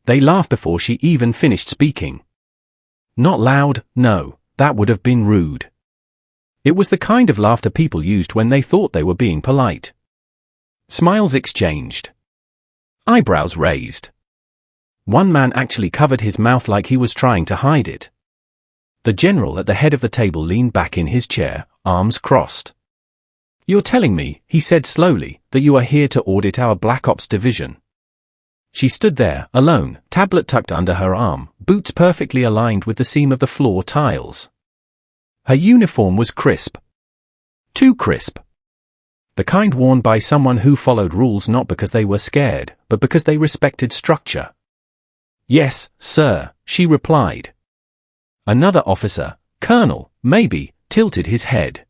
They laughed before she even finished speaking. Not loud, no, that would have been rude. It was the kind of laughter people used when they thought they were being polite. Smiles exchanged. Eyebrows raised. One man actually covered his mouth like he was trying to hide it. The general at the head of the table leaned back in his chair, arms crossed. "You're telling me," he said slowly, "that you are here to audit our Black Ops division." She stood there, alone, tablet tucked under her arm, boots perfectly aligned with the seam of the floor tiles. Her uniform was crisp. Too crisp. The kind worn by someone who followed rules not because they were scared, but because they respected structure. "Yes, sir," she replied. Another officer, colonel, maybe, tilted his head.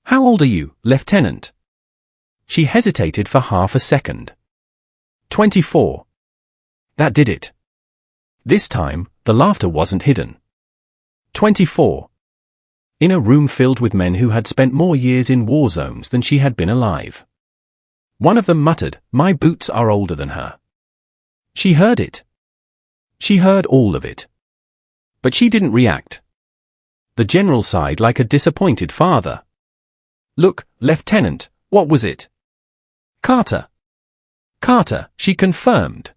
"How old are you, Lieutenant?" She hesitated for half a second. 24. That did it. This time, the laughter wasn't hidden. 24. In a room filled with men who had spent more years in war zones than she had been alive. One of them muttered, "My boots are older than her." She heard it. She heard all of it. But she didn't react. The general sighed like a disappointed father. "Look, Lieutenant, what was it?" "Carter." "Carter," she confirmed.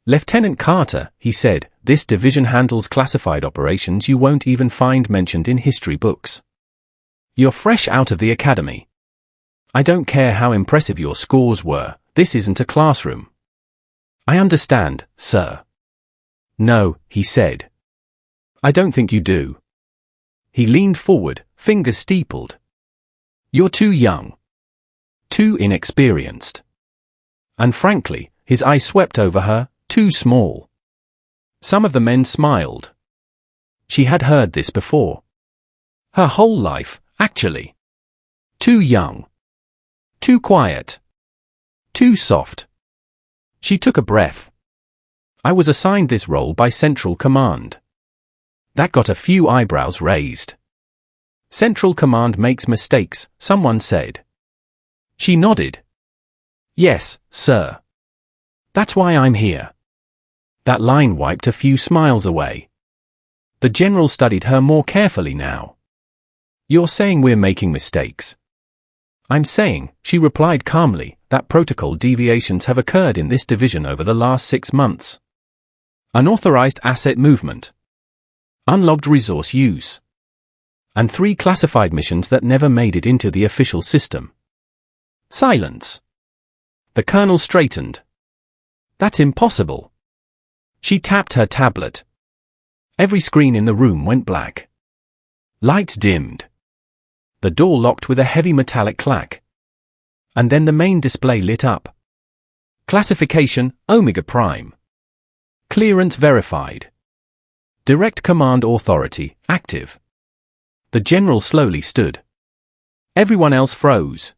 "Lieutenant Carter," he said, "this division handles classified operations you won't even find mentioned in history books. You're fresh out of the academy. I don't care how impressive your scores were, this isn't a classroom." "I understand, sir." "No," he said. "I don't think you do." He leaned forward, fingers steepled. "You're too young. Too inexperienced." And frankly, his eye swept over her, too small. Some of the men smiled. She had heard this before. Her whole life, actually. Too young. Too quiet. Too soft. She took a breath. "I was assigned this role by Central Command." That got a few eyebrows raised. "Central Command makes mistakes," someone said. She nodded. "Yes, sir. That's why I'm here." That line wiped a few smiles away. The general studied her more carefully now. "You're saying we're making mistakes?" "I'm saying," she replied calmly, "that protocol deviations have occurred in this division over the last 6 months. Unauthorized asset movement. Unlogged resource use. And 3 classified missions that never made it into the official system." Silence. The colonel straightened. "That's impossible." She tapped her tablet. Every screen in the room went black. Lights dimmed. The door locked with a heavy metallic clack. And then the main display lit up. Classification, Omega Prime. Clearance verified. Direct command authority, active. The general slowly stood. Everyone else froze.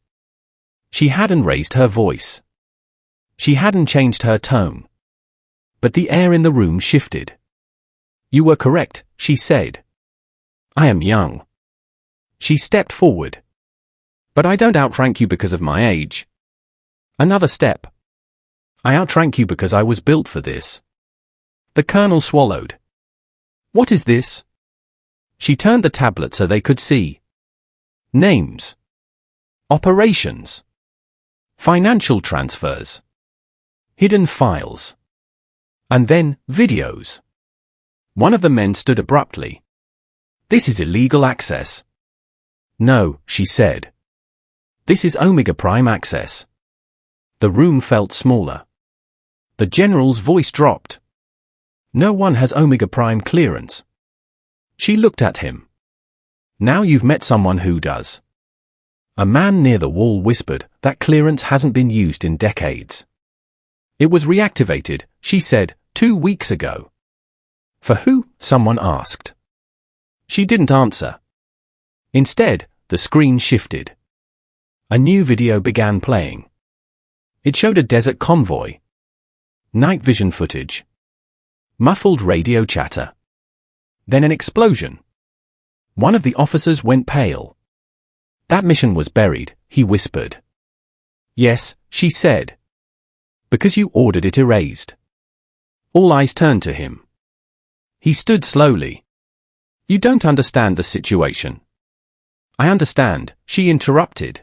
She hadn't raised her voice. She hadn't changed her tone. But the air in the room shifted. "You were correct," she said. "I am young." She stepped forward. "But I don't outrank you because of my age." Another step. "I outrank you because I was built for this." The colonel swallowed. "What is this?" She turned the tablet so they could see. Names. Operations. Financial transfers. Hidden files. And then, videos. One of the men stood abruptly. "This is illegal access." "No," she said. "This is Omega Prime access." The room felt smaller. The general's voice dropped. "No one has Omega Prime clearance." She looked at him. "Now you've met someone who does." A man near the wall whispered, "That clearance hasn't been used in decades." "It was reactivated," she said, 2 weeks ago." "For who?" someone asked. She didn't answer. Instead, the screen shifted. A new video began playing. It showed a desert convoy. Night vision footage. Muffled radio chatter. Then an explosion. One of the officers went pale. "That mission was buried," he whispered. "Yes," she said. "Because you ordered it erased." All eyes turned to him. He stood slowly. You don't understand the situation. I understand, she interrupted.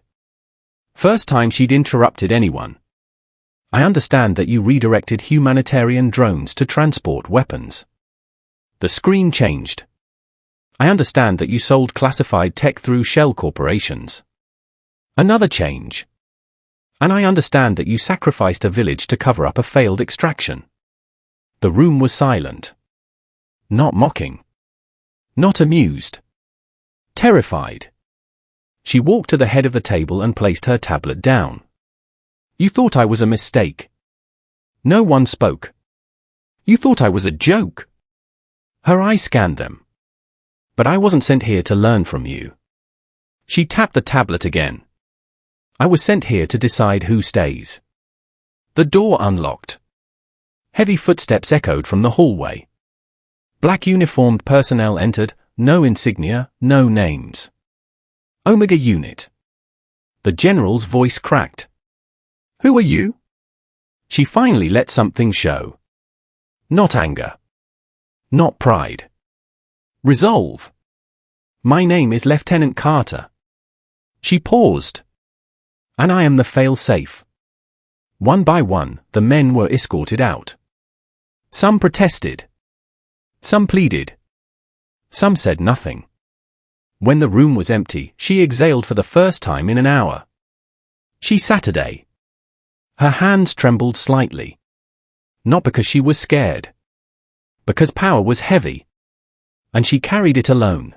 First time she'd interrupted anyone. I understand that you redirected humanitarian drones to transport weapons. The screen changed. I understand that you sold classified tech through shell corporations. Another change. And I understand that you sacrificed a village to cover up a failed extraction. The room was silent. Not mocking. Not amused. Terrified. She walked to the head of the table and placed her tablet down. You thought I was a mistake. No one spoke. You thought I was a joke. Her eyes scanned them. But I wasn't sent here to learn from you. She tapped the tablet again. I was sent here to decide who stays. The door unlocked. Heavy footsteps echoed from the hallway. Black uniformed personnel entered, no insignia, no names. Omega Unit. The general's voice cracked. Who are you? She finally let something show. Not anger. Not pride. Resolve. My name is Lieutenant Carter. She paused. And I am the fail-safe. One by one, the men were escorted out. Some protested. Some pleaded. Some said nothing. When the room was empty, she exhaled for the first time in an hour. She Saturday. Her hands trembled slightly. Not because she was scared. Because power was heavy. And she carried it alone.